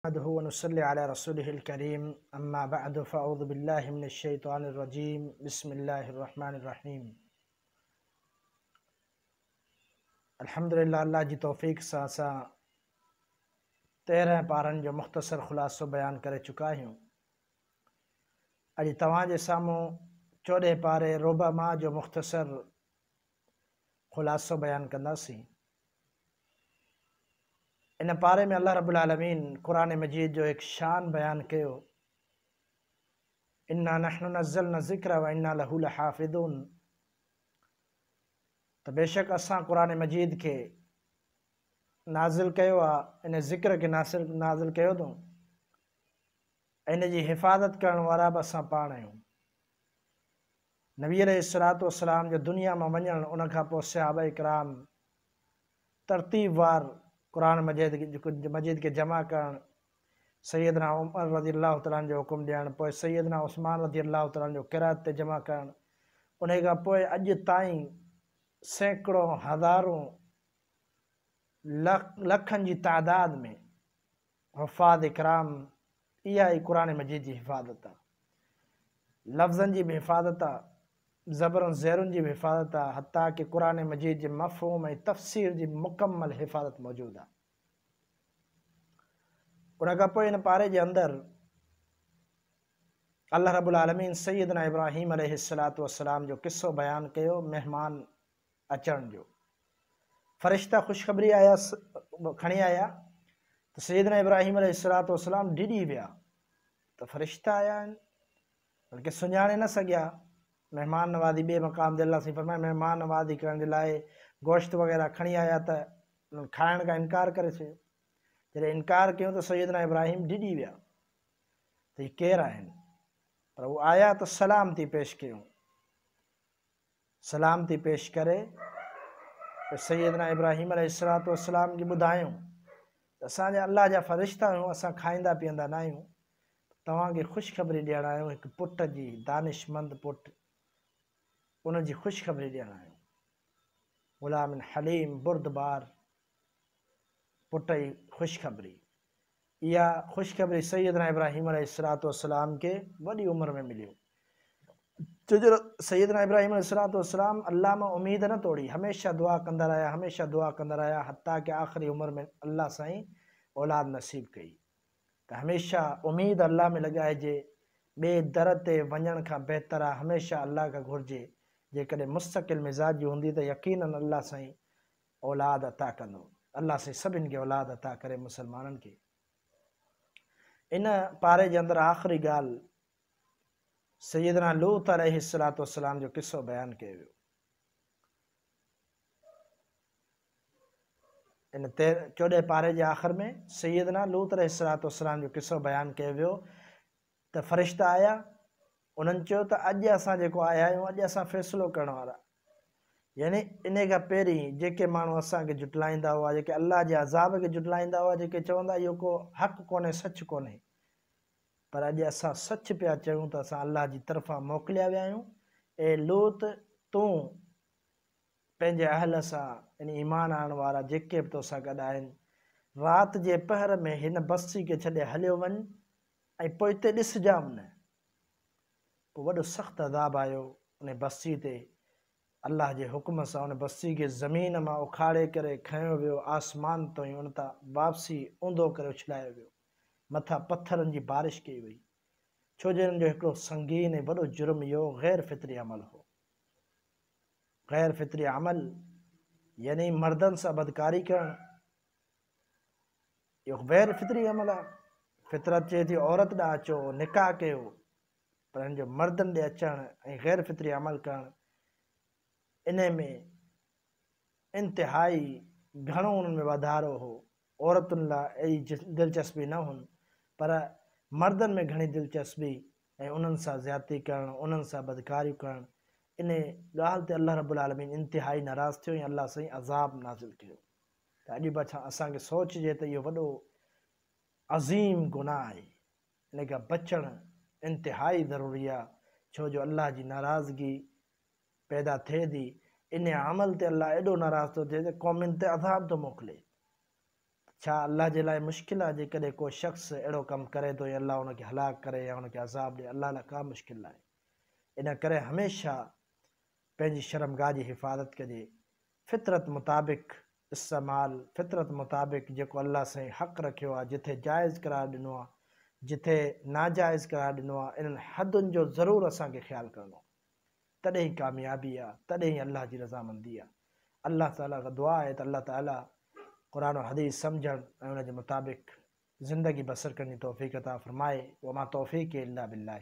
नहमदुहु व नुसल्ली अला रसूलिहिल करीम अम्मा बअदु फ़अऊज़ु बिल्लाहि मिनश शैतानिर रजीम बिस्मिल्लाहिर रहमानिर रहीम। अल्हम्दुलिल्लाह, अल्लाह जी तौफ़ीक़ सां असां 13 पारनि जो मुख़्तसर ख़ुलासो बयानु करे चुका आहियूं। अॼु तव्हांजे साम्हूं 14 पारे रोबा माह जो मुख़्तसर ख़ुलासो बयानु कंदासीं। इन पारे में अल्लाह रब्बुल आलमीन क़ुरान मजीद जो एक शान बयान कयो, इन्ना नहनु नज़्ज़लना ज़िक्र व इन्ना लहू लहाफ़िज़ून। त बेशक असां क़ुरान मजीद के नाज़िल कयो आहे, इन ज़िक्र के नाज़िल कयो अथऊं, इन जी हिफ़ाज़त करण वारा बि असां पाण आहियूं। नबी अलैहिस्सलातु वस्सलाम जो दुनिया में वञण, उन खां पोइ सहाबा इकराम तरतीब वार क़ुरान मजीद के जमा करण, सैयदना उमर रज़ियल्लाहु तआला जो हुकुम ॾियण, पोइ सैयदना उस्मान रज़ियल्लाहु तआला जो क़िरात ते जमा करण, उन खां पोइ अॼु ताईं सैकड़ों हज़ारों लखनि जी तादाद में हुफ़ाज़ इकराम, इहा ई क़ुरान मजीद जी हिफ़ाज़त आहे। लफ़्ज़नि जी बि हिफ़ाज़त आहे, ज़बरुनि ज़ेरुनि जी बि हिफ़ाज़त आहे, हता कि क़ुरान मजीद जे मफ़हूम ऐं तफ़सीर जी मुकम्मल हिफ़ाज़त मौजूदु आहे। उन खां पोइ इन पारे जे अंदरि अल्लाह रब्बुल आलमीन सैयदना इब्राहीम अलैहिस्सलातु वस्सलाम जो किस्सो बयानु कयो, महिमान अचण जो। फ़रिश्ता ख़ुशख़बरी आया, खणी आया, त सैयदना इब्राहीम अलैहिस्सलातु वस्सलाम डिॼी विया त फ़रिश्ता आया आहिनि, बल्कि सुञाणे न सघिया। महिमान नवाज़ी ॿिए मक़ाम ते अल्लाह साईं फ़रमाए, महिमान नवाज़ी करण जे लाइ गोश्त वग़ैरह खणी आया त खाइण खां इनकार करे छॾियो। जॾहिं इनकार कयूं त सैयदना इब्राहीम डिॼी विया त हीअ केरु आहिनि, पर उहे आया त सलामती पेश कयूं। सलामती पेश करे सैयदना इब्राहीम अलैहिस्सलातु वस्सलाम खे ॿुधायूं त असांजा अल्लाह जा फ़रिश्ता आहियूं, असां खाईंदा पीअंदा न आहियूं, तव्हांखे ख़ुशख़बरी ॾियण आहियूं, हिकु पुट जी, दानिशमंद पुट, उन जी ख़ुशख़बरी ॾियण आहियूं। ग़ुलामिन हलीम, बुर्दबार पुट जी ख़ुशख़बरी। इहा ख़ुशख़बरी सैयदना इब्राहीम अलैहिस्सलातु वस्सलाम खे वॾी उमिरि में मिलियो। छोजो सैयदना इब्राहीम अलैहिस्सलातु वस्सलाम अल्लाह मां उम्मीद न तोड़ी, हमेशह दुआ कंदा रहिया, हमेशह दुआ कंदा रहिया, हता कि आख़िरी उमिरि में अल्लाह साईं औलाद नसीब कई। त हमेशह उम्मीद अल्लाह में लॻाइजे, ॿिए दर ते वञण खां बहितर आहे हमेशह अल्लाह खां घुरिजे। जेकॾहिं मुस्तक़िल मिज़ाज जी हूंदी त यकीनन अल्लाह साईं औलाद अता कंदो। अल्लाह साईं सभिनि खे औलाद अता करे मुसलमाननि खे। इन पारे जे अंदरि आख़िरी ॻाल्हि सैयदना लूत अलैहिस्सलातु वस्सलाम जो किस्सो बयानु कयो वियो। इन 14 पारे जे आख़िर में सैयदना लूत अलैहिस्सलातु वस्सलाम जो किस्सो बयानु कयो वियो त फ़रिश्ता आया, उन्हनि चयो त अॼु असां जेको आया आहियूं, अॼु असां फ़ैसिलो करण वारा, यानी इन खां पहिरीं जेके माण्हू असांखे जुटलाईंदा हुआ, जेके अल्लाह जे अज़ाब खे जुटलाईंदा हुआ, जेके चवंदा इहो को हक़ कोन्हे, सच कोन्हे, पर अॼु असां सच पिया चयूं त असां अल्लाह जी तरफ़ां मोकिलिया विया आहियूं। ए लूत, तूं पंहिंजे अहल सां, इन ईमान आणण वारा जेके बि तोसां गॾु आहिनि, राति जे पहर में हिन बस्ती खे छॾे हलियो वञ, ऐं पोइ हिते ॾिसजाम न। पोइ वॾो सख़्तु अज़ाब आयो उन बस्ती ते। अल्लाह जे हुकुम सां उन बस्ती खे ज़मीन मां उखाड़े करे खयो वियो, आसमान ताईं उन तां वापसी ऊंधो करे उछलायो वियो, मथां पथरनि जी बारिश कई वई। छो जो हिननि जो हिकिड़ो संगीन ऐं वॾो जुर्म इहो ग़ैर फितरी अमल हो। ग़ैर फितरी अमल यानी मर्दनि सां बदकारी करणु, इहो ग़ैर फितरी अमल आहे। फितरत चए थी औरत ॾांहुं अचो, निकाह कयो, पर हिन जो मर्दनि ॾे अचणु ऐं ग़ैर फितरी अमल करणु, इन में इंतिहाई घणो उन्हनि में वाधारो हो। औरतुनि लाइ अहिड़ी दिलचस्पी न हुन, पर मर्दनि में घणी दिलचस्पी ऐं उन्हनि सां ज़्यादती करणु, उन्हनि सां बदकारियूं करणु। इन ॻाल्हि ते अल्लाह रब्बुल आलमीन इंतिहाई नाराज़ थियो ऐं अल्लाह साईं अज़ाब नाज़िल कयो। त अॼु बि असांखे सोचिजे त इहो वॾो अज़ीम गुनाह आहे, इन खां बचणु इंतिहाई ज़रूरी आहे। छो जो अल्लाह जी नाराज़गी पैदा थिए थी, इन अमल ते अल्लाह एॾो नाराज़ थो थिए त क़ौमुनि ते अज़ाब थो मोकिले। छा अल्लाह जे लाइ मुश्किल आहे जेकॾहिं को शख़्स अहिड़ो कमु करे थो या अल्लाह हुनखे हलाक करे या हुनखे अज़ाब ॾिए? अल्लाह लाइ का मुश्किल न आहे। इन करे हमेशह पंहिंजी शर्मगाह जी हिफ़ाज़त कजे, फितरत मुताबिक़ इस्तेमालु, फितरत मुताबिक़ जेको अल्लाह साईं हक़ रखियो आहे, जिथे जाइज़ करार ॾिनो आहे, जिथे नाजाइज़ करार ॾिनो आहे, इन्हनि हदुनि जो ज़रूरु असांखे ख़्यालु करिणो, तॾहिं ई कामयाबी आहे, तॾहिं ई अल्लाह जी रज़ामंदी आहे। अल्लाह ताला खां दुआ आहे त अल्लाह ताला क़ुरान और हदीस समझण ऐं उन जे मुताबिक़ ज़िंदगी बसर करण जी तौफ़ीक़ अता फ़रमाए। वमा तौफ़ीक़ इल्ला बिल्लाह।